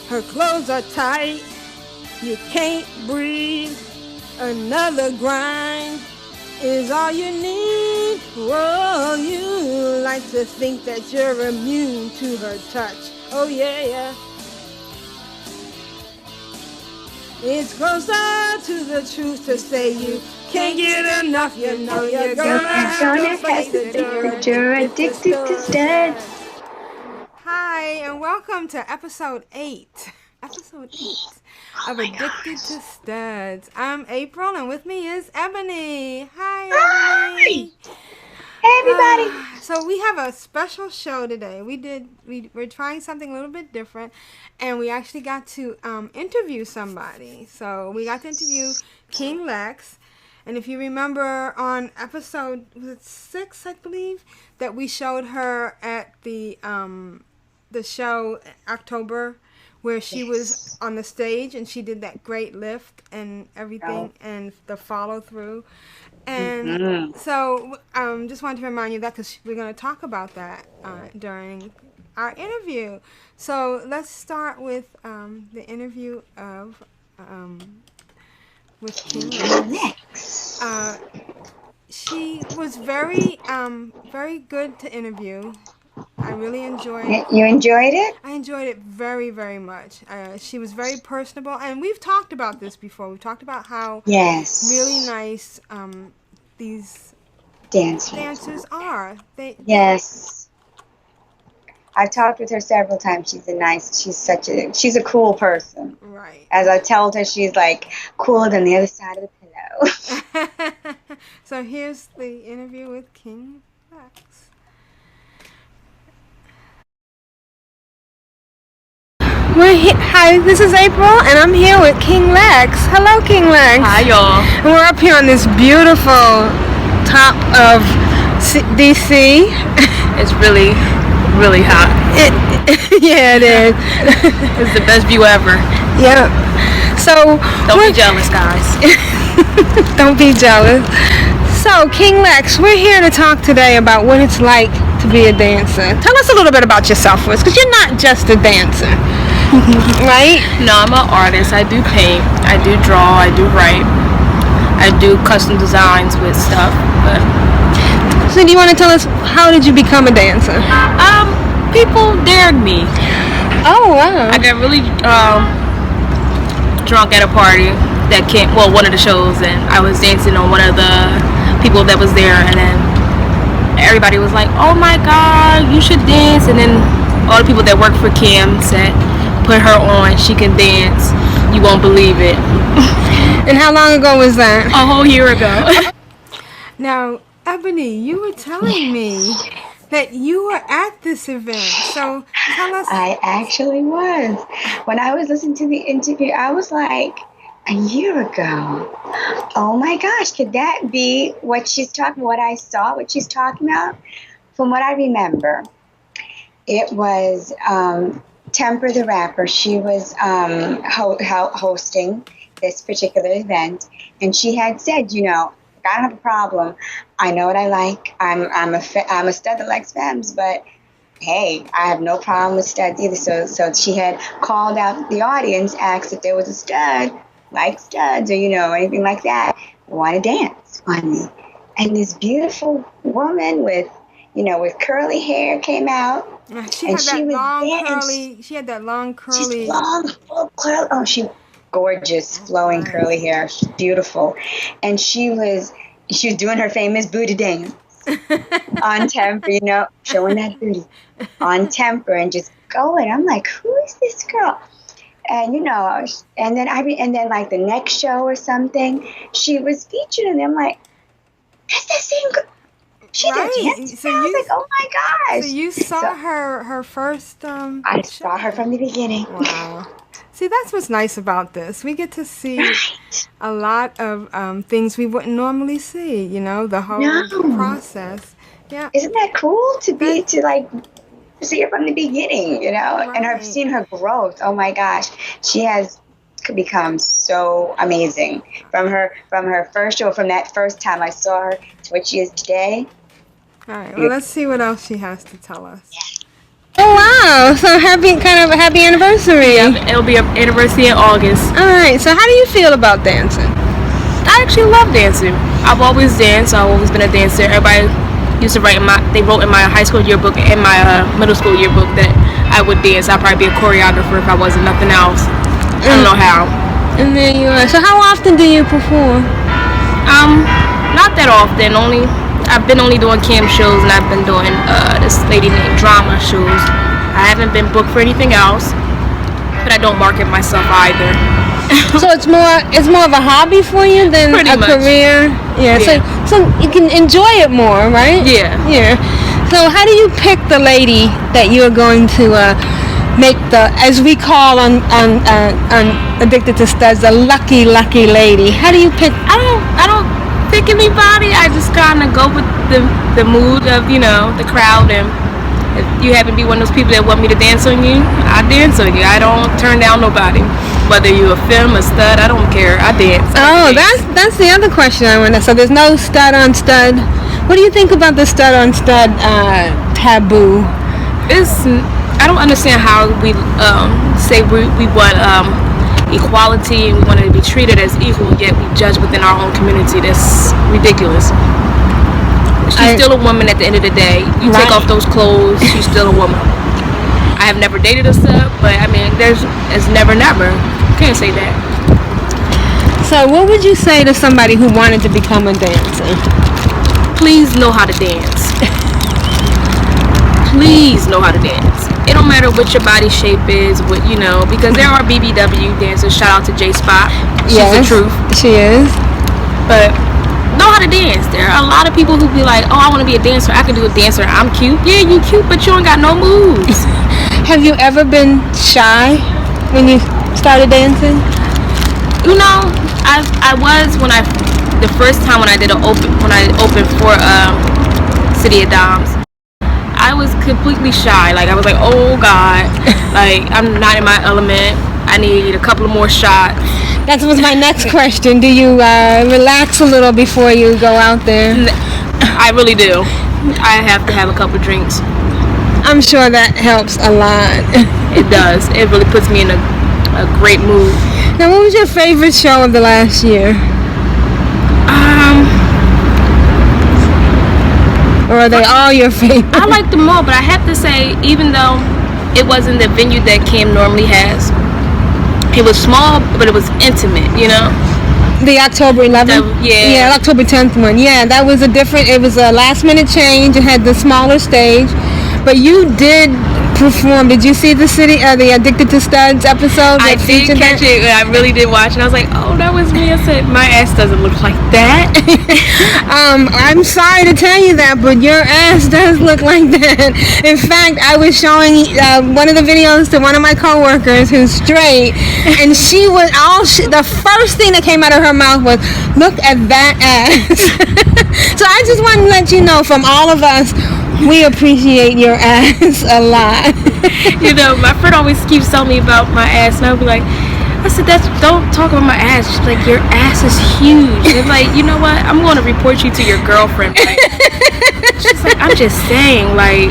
Her clothes are tight, you can't breathe. Another grind is all you need. Whoa, you like to think that you're immune to her touch. Oh yeah, yeah. It's closer to the truth to say you can't get enough. You know you're gonna have to face it. You're addicted to studs. Hi, and welcome to episode 8. Episode 8 of Addicted to Studs. I'm April, and with me is Ebony. Hi, Ebony. Hey, everybody. So we have a special show today. We're trying something a little bit different, and we actually got to interview somebody. So we got to interview King Lex. And if you remember on episode, was it 6, I believe, that we showed her at the show October, where she was on the stage and she did that great lift and everything and the follow through. And so just wanted to remind you that because we're going to talk about that during our interview. So let's start with the interview of with King Lex. She was very good to interview. I really enjoyed it. You enjoyed it? I enjoyed it very, very much. She was very personable, and we've talked about this before. We've talked about how really nice these dancers are. Yes. I've talked with her several times. She's a cool person. Right. As I told her, she's like cooler than the other side of the pillow. So here's the interview with King Lex. Hi, this is April, and I'm here with King Lex. Hello, King Lex. Hi, y'all. And we're up here on this beautiful top of DC. It's really, really hot. Yeah, it is. It's the best view ever. Yeah. So don't be jealous, guys. Don't be jealous. So, King Lex, we're here to talk today about what it's like to be a dancer. Tell us a little bit about yourself first, because you're not just a dancer. Right? No, I'm an artist. I do paint. I do draw. I do write. I do custom designs with stuff. But so, do you want to tell us how did you become a dancer? People dared me. Oh wow! I got really drunk at a party one of the shows, and I was dancing on one of the people that was there, and then everybody was like, "Oh my God, you should dance!" And then all the people that worked for Kim said, "Put her on, she can dance. You won't believe it." And how long ago was that? A whole year ago. Now, Ebony, you were telling me that you were at this event. So tell us. I actually was. When I was listening to the interview, I was like, a year ago. Oh my gosh, could that be what she's talking about? What I saw, what she's talking about? From what I remember, it was Temper the rapper. She was hosting this particular event, and she had said, I don't have a problem. I know what I like. I'm a stud that likes femmes, but hey, I have no problem with studs either. So she had called out the audience, asked if there was a stud, like studs or anything like that, want to dance on me. And this beautiful woman with curly hair came out. She had that long curly. She's long, full curly. Oh, she gorgeous, flowing curly hair. She's beautiful, and she was doing her famous booty dance on Temper. Showing that booty on Temper and just going. I'm like, who is this girl? And and then like the next show or something, she was featured, and I'm like, that's that same girl. She did. So I was like, oh my gosh. So you saw her first. I saw her from the beginning. Wow. See, that's what's nice about this. We get to see a lot of things we wouldn't normally see. The whole process. Yeah. Isn't that cool to see her from the beginning, Right. And I've seen her growth. Oh my gosh, she has become so amazing from her first show, from that first time I saw her to what she is today. All right, well, let's see what else she has to tell us. Oh wow! So kind of a happy anniversary. Yeah, it'll be an anniversary in August. All right. So how do you feel about dancing? I actually love dancing. I've always danced. I've always been a dancer. Everybody used to they wrote in my high school yearbook and my middle school yearbook that I would dance. I'd probably be a choreographer if I wasn't nothing else. I don't know how. And there you are. So how often do you perform? Not that often. I've been only doing cam shows, and I've been doing this lady named Drama shows. I haven't been booked for anything else, but I don't market myself either. So it's more of a hobby for you than Pretty a much. career. Yeah. So you can enjoy it more, right? Yeah. Yeah. So how do you pick the lady that you're going to make the, as we call on Addicted to Studs, the lucky lady? How do you pick? I don't pick anybody. I just kind of go with the mood of the crowd, and if you happen to be one of those people that want me to dance on you, I dance on you. I don't turn down nobody. Whether you're a femme, a stud, I don't care. I dance. That's the other question I wanted. So there's no stud on stud. What do you think about the stud on stud taboo? I don't understand how we say we want equality and we want to be treated as equal, yet we judge within our own community. That's ridiculous. She's still a woman at the end of the day. You take off those clothes, she's still a woman. I have never dated a sub, but I mean, it's never. Can't say that. So what would you say to somebody who wanted to become a dancer? Please know how to dance. Please know how to dance. It don't matter what your body shape is, because there are BBW dancers. Shout out to J Spot. She's the truth. She is. But know how to dance. There are a lot of people who be like, oh, I want to be a dancer. I can do a dancer. I'm cute. Yeah, you cute, but you ain't got no moves. Have you ever been shy when you started dancing? I was the first time when I opened for City of Doms. I was completely shy. Like I was like, oh God, like I'm not in my element. I need a couple of more shots. That was my next question. Do you relax a little before you go out there? I really do. I have to have a couple of drinks. I'm sure that helps a lot. It does. It really puts me in a great mood. Now, what was your favorite show of the last year? Or are they all your favorite? I like them all, but I have to say, even though it wasn't the venue that Kim normally has, it was small, but it was intimate, The October 11th? Yeah, October 10th one. Yeah, that was it was a last minute change. It had the smaller stage. But you did perform. Did you see the Addicted to Studs episode? I did catch it. I really did watch, and I was like, "Oh, that was me." I said, "My ass doesn't look like that." I'm sorry to tell you that, but your ass does look like that. In fact, I was showing one of the videos to one of my coworkers who's straight, and she was the first thing that came out of her mouth was, "Look at that ass." So I just want to let you know, from all of us, we appreciate your ass a lot. My friend always keeps telling me about my ass, and I'll be like, I said, don't talk about my ass. She's like, your ass is huge. And like, you know what? I'm going to report you to your girlfriend. Like, she's like, I'm just saying, like,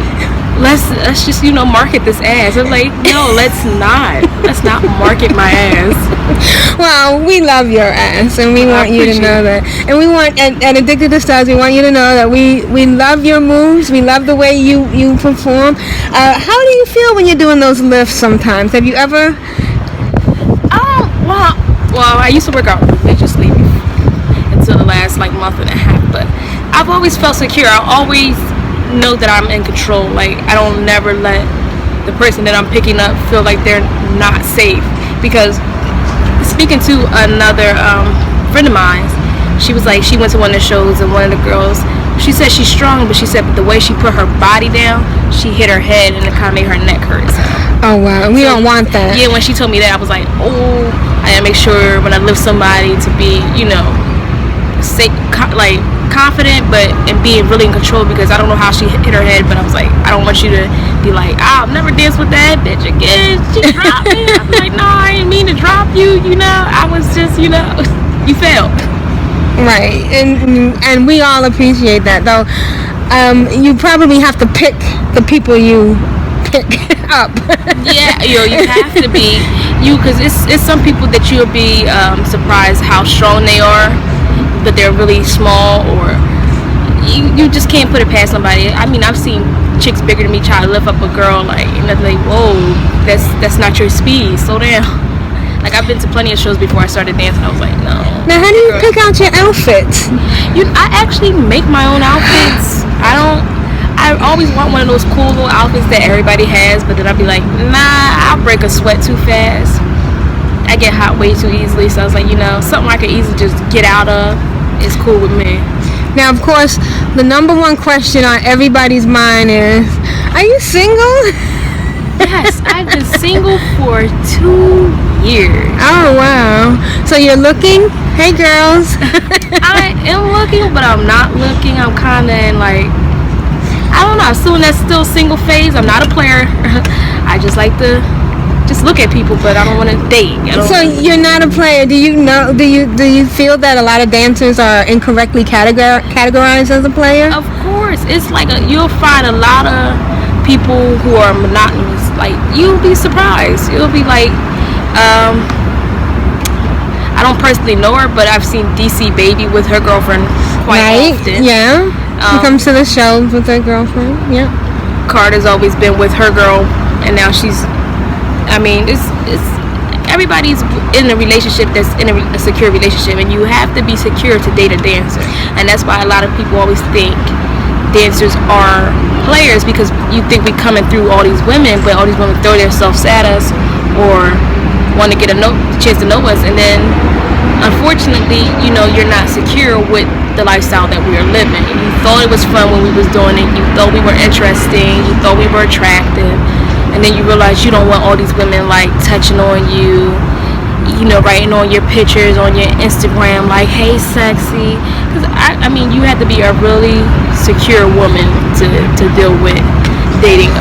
let's just market this ass. I'm like, no, let's not market my ass. Well, we love your ass, and we want you to know that. And we want at Addicted to Stars, we want you to know that we love your moves. We love the way you perform. How do you feel when you're doing those lifts sometimes? Have you ever? Well, I used to work out religiously until the last month and a half, but I've always felt secure. I always know that I'm in control. Like, I don't never let the person that I'm picking up feel like they're not safe. Because speaking to another friend of mine, she was like, she went to one of the shows, and one of the girls, she said she's strong, but she said the way she put her body down, she hit her head and it kind of made her neck hurt. So. Oh wow, we don't want that. Yeah, when she told me that, I was like, oh, I gotta make sure when I lift somebody to be, safe, confident, but and being really in control, because I don't know how she hit her head, but I was like, I don't want you to be like, I'll never dance with that bitch again. She dropped me. I was like, no, I didn't mean to drop you. I was just, you failed. Right, and we all appreciate that, though. You probably have to pick the people you pick up. Yeah, you have to be because it's some people that you'll be surprised how strong they are, but they're really small, or you just can't put it past somebody. I mean, I've seen chicks bigger than me try to lift up a girl, like, and they're like, whoa, that's not your speed, slow down. Like, I've been to plenty of shows before I started dancing. I was like, no. Now, how do you pick out your outfits? I actually make my own outfits. I always want one of those cool little outfits that everybody has, but then I'll be like, nah, I'll break a sweat too fast. I get hot way too easily, so I was like, something I could easily just get out of is cool with me. Now, of course, the number one question on everybody's mind is, are you single? Yes, I've been single for 2 years. Oh, wow. So you're looking? Hey, girls. I am looking, but I'm not looking. I'm kind of in, like, I don't know. I'm still in that single phase. I'm not a player. I just like to just look at people, but I don't want to date. So you're not a player. Do you feel that a lot of dancers are incorrectly categorized as a player? Of course. It's like you'll find a lot of people who are monotonous. Like, you'll be surprised. You'll be like, I don't personally know her, but I've seen DC Baby with her girlfriend quite often. Yeah. She comes to the shows with her girlfriend. Yeah. Carter's always been with her girl, and now she's. I mean, it's everybody's in a relationship that's in a secure relationship, and you have to be secure to date a dancer, and that's why a lot of people always think dancers are players, because you think we coming through all these women, but all these women throw themselves at us or want to get a chance to know us, and then unfortunately, you're not secure with the lifestyle that we are living. You thought it was fun when we was doing it. You thought we were interesting. You thought we were attractive. And then you realize you don't want all these women, like, touching on you, writing on your pictures on your Instagram, like, hey, sexy. Because, I mean, you have to be a really secure woman to deal with dating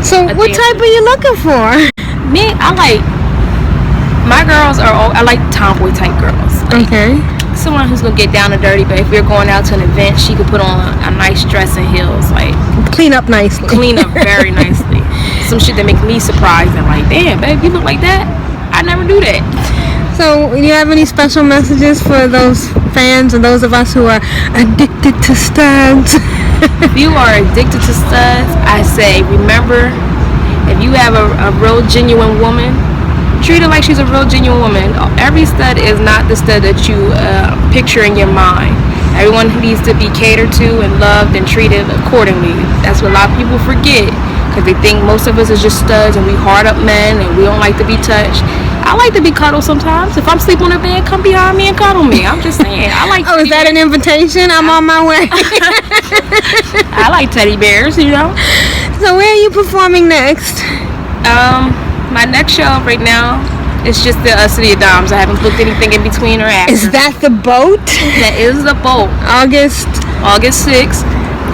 So what type are you looking for? Me, my girls I like tomboy type girls. Like, okay. Someone who's gonna get down and dirty, but if we're going out to an event, she could put on a nice dress and heels, like clean up nicely. Clean up very nicely. Some shit that make me surprised and like, damn, babe, you look like that. I never do that. So, do you have any special messages for those fans or those of us who are addicted to studs? If you are addicted to studs, I say, remember, if you have a real genuine woman, treat her like she's a real genuine woman. Every stud is not the stud that you picture in your mind. Everyone needs to be catered to and loved and treated accordingly. That's what a lot of people forget, because they think most of us is just studs and we hard up men and we don't like to be touched. I like to be cuddled sometimes. If I'm sleeping on the bed, come behind me and cuddle me. I'm just saying. I like. Oh, is that an invitation? I'm on my way. I like teddy bears, So where are you performing next? My next show right now is just the City of Dimes. I haven't booked anything in between or after. Is that the boat? That is the boat. August 6th.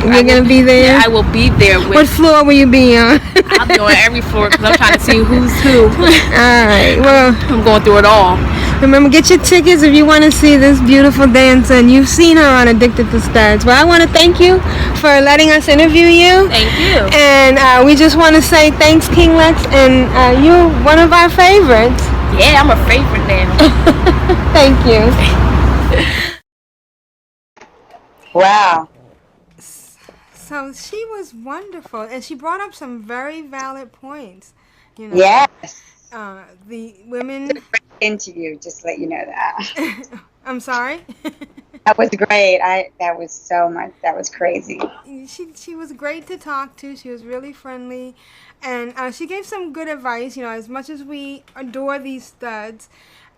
You're going to be there? Yeah, I will be there. What floor will you be on? I'll be on every floor because I'm trying to see who's who. Alright, well, I'm going through it all. Remember, get your tickets if you want to see this beautiful dancer, and you've seen her on Addicted to Studs. Well, I want to thank you for letting us interview you. Thank you. And we just want to say thanks, King Lex, and you're one of our favorites. Yeah, I'm a favorite now. Thank you. Wow. So she was wonderful, and she brought up some very valid points. Yes. The women. Interview, just to let you know that. I'm sorry. That was great. That was so much. That was crazy. She was great to talk to. She was really friendly, and she gave some good advice. As much as we adore these studs,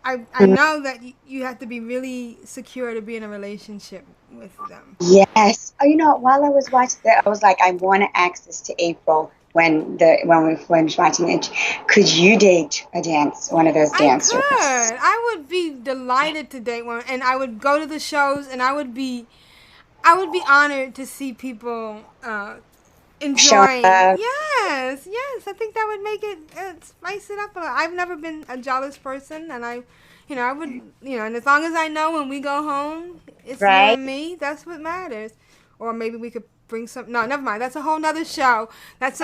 I know that you have to be really secure to be in a relationship with them. Yes. Oh, while I was watching that, I was like, I want to ask this to April. When we were watching it, could you date one of those dancers? I could. I would be delighted to date one, and I would go to the shows, and I would be honored to see people enjoying. Yes. I think that would make it spice it up a little. I've never been a jealous person, and I would, and as long as I know when we go home, it's you and me. That's what matters. Or maybe we could bring some. No, never mind. That's a whole nother show. That's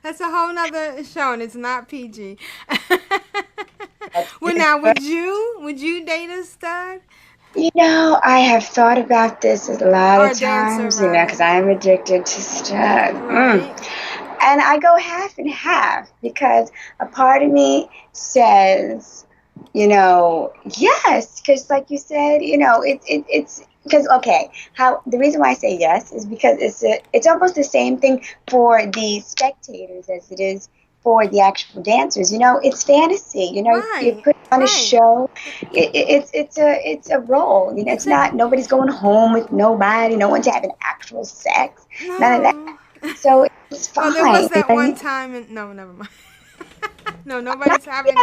That's a whole nother show, and it's not PG. Well, now, would you date a stud? I have thought about this a lot Or of a dancer, times, rather. because I'm addicted to stud. Right. And I go half and half because a part of me says, yes, because like you said, it's because how the reason why I say yes is because it's almost the same thing for the spectators as it is for the actual dancers. It's fantasy. You Right. put on a Right. show. It's a role. It's not nobody's going home with nobody. No one's having actual sex. None of that. No. So it's fine. Well, there was that one time, and no, never mind. No, nobody's having.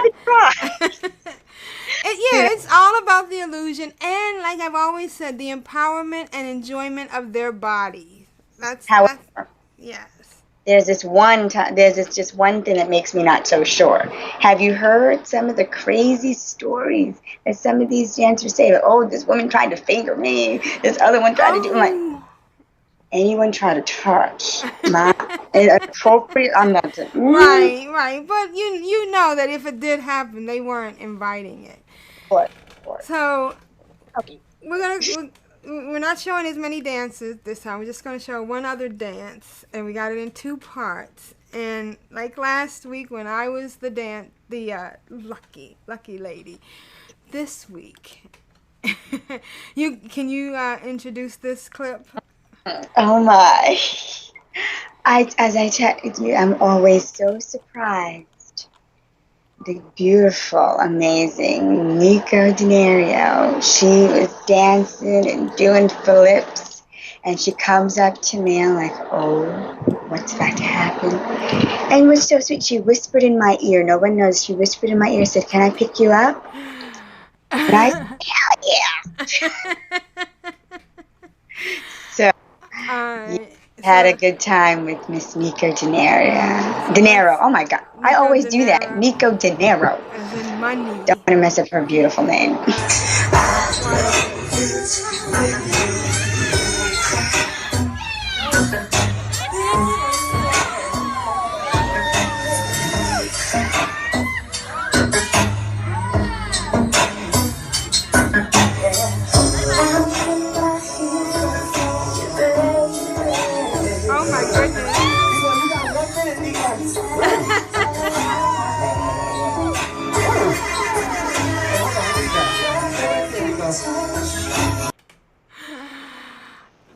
It's all about the illusion, and like I've always said, the empowerment and enjoyment of their bodies. That's yes. There's this just one thing that makes me not so sure. Have you heard some of the crazy stories that some of these dancers say? Like, oh, this woman tried to finger me. This other one tried to do. I'm like, anyone try to touch my inappropriate? I'm not. Right. But you know that if it did happen, they weren't inviting it. What? So Okay. we're not showing as many dances this time. We're just going to show one other dance, and we got it in 2 parts. And like last week when I was the lucky lady, this week, can you introduce this clip? Oh my! As I tell you, I'm always so surprised. The beautiful, amazing Nico Denario. She was dancing and doing flips, and she comes up to me. I'm like, oh, what's about to happen? And it was so sweet. She whispered in my ear. No one knows. She whispered in my ear, said, "Can I pick you up?" And I said, hell yeah. So had a good time with Miss Nico Denaro. Oh my God. I always do that. Nico Denaro. As in money. Don't want to mess up her beautiful name. Oh my goodness.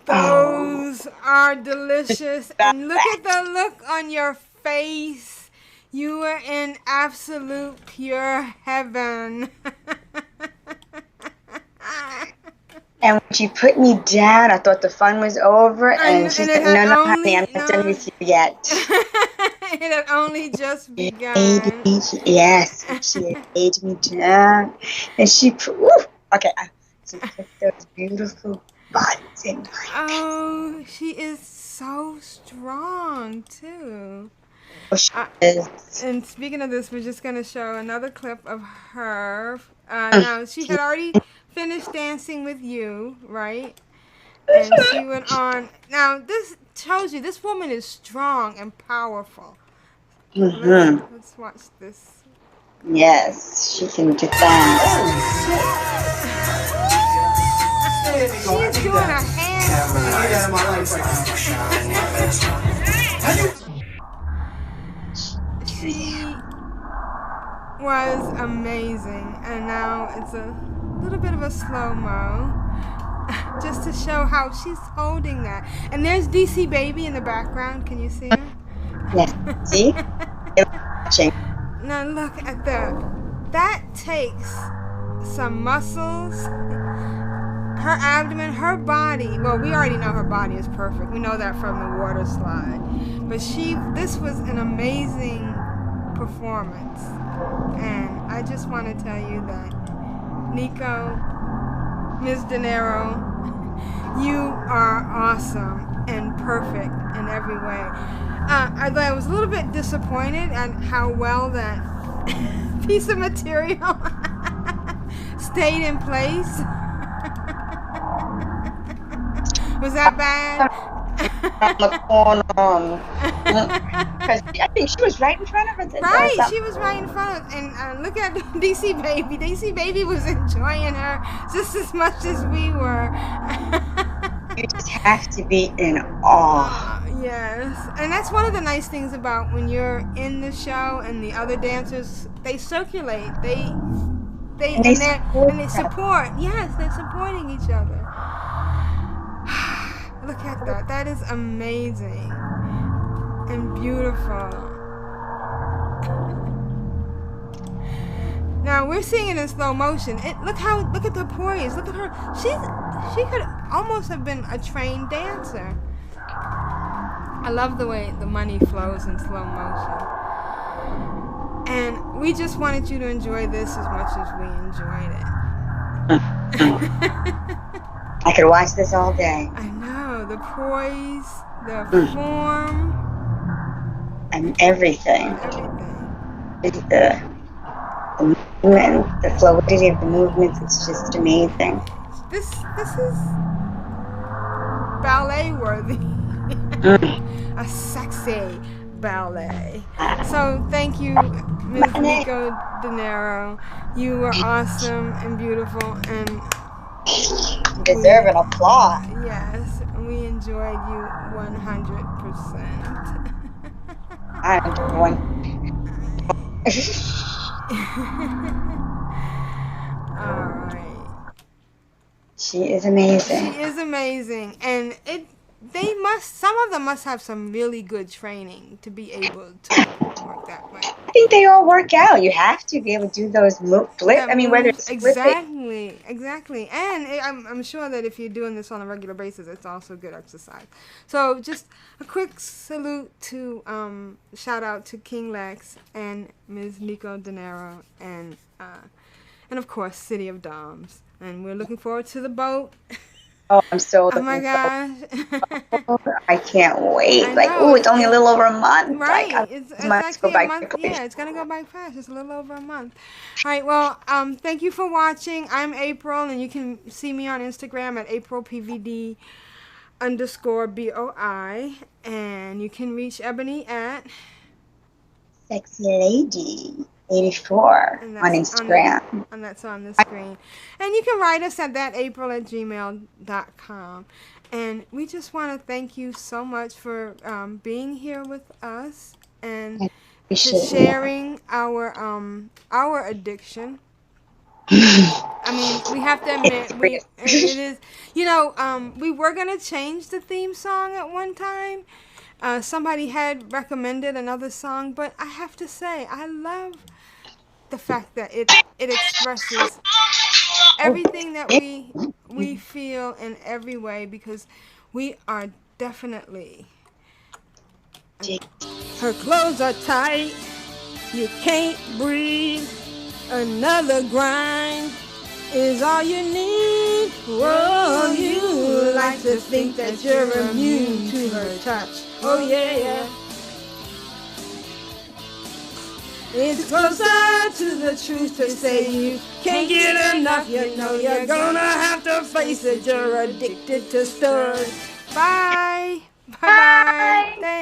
Those are delicious. And look at the look on your face. You are in absolute pure heaven. And when she put me down, I thought the fun was over. And she said, no, honey, I'm not done with you yet. It had only just begun. Yes, she had laid me down. And she put those beautiful bodies in my Oh, she is so strong, too. She is. And speaking of this, we're just going to show another clip of her. Now, she had already finished dancing with you, right? And she went on. Now, this tells you this woman is strong and powerful. Mm-hmm. Let's watch this. Yes, she can do that. She's doing a handstand. She was amazing, and now it's a little bit of a slow-mo just to show how she's holding that. And there's DC Baby in the background. Can you see him? Yes. See? Now look at that takes some muscles. Her abdomen, her body. Well, we already know her body is perfect. We know that from the water slide. But this was an amazing performance. And I just want to tell you that Nico, Ms. Dinero, you are awesome and perfect in every way. I was a little bit disappointed at how well that piece of material stayed in place. Was that bad? because I think she was right in front of us. Right, Something. she was right in front of, and look at DC Baby. DC Baby was enjoying her just as much as we were. You just have to be in awe. Yes, and that's one of the nice things about when you're in the show and the other dancers, they circulate. They support. Yes, they're supporting each other. Look at that. That is amazing and beautiful. Now we're seeing it in slow motion. Look at the poise. Look at her. She could almost have been a trained dancer. I love the way the money flows in slow motion. And we just wanted you to enjoy this as much as we enjoyed it. I could watch this all day. I know. The poise, the form. And everything. Everything. The movement, the fluidity of the movements, it's just amazing. This is ballet worthy. A sexy ballet. So thank you, Ms. Nico Denario. You were awesome and beautiful, and you deserve an applause. Yes, we enjoyed you 100%. I'm one. All right. She is amazing. She is amazing, and some of them must have some really good training to be able to work that way. I think they all work out. You have to be able to do those flip. I mean, whether it's exactly, and I'm sure that if you're doing this on a regular basis, it's also good exercise. So just a quick salute to shout out to King Lex and Ms. Nico Denario, and of course City of Doms. And we're looking forward to the boat. Oh, I'm so. Oh my gosh! I can't wait. It's only a little over a month. Right. It's actually a month. Yeah, it's gonna go by fast. It's a little over a month. All right. Well, thank you for watching. I'm April, and you can see me on Instagram at AprilPVD _BOI, and you can reach Ebony at Sexy Lady 84 on Instagram. And that's on the screen. And you can write us at thatapril@gmail.com. And we just want to thank you so much for being here with us and sharing our addiction. I mean, we have to admit, it is, we were going to change the theme song at one time. Somebody had recommended another song, but I have to say, I love the fact that it expresses everything that we feel in every way, because we are definitely. Her clothes are tight, you can't breathe, another grind is all you need. Whoa, you like to think that you're immune to her touch. Oh yeah. It's closer to the truth to say you can't get enough. You know you're gonna have to face it. You're addicted to stud. Bye. Bye. Thanks.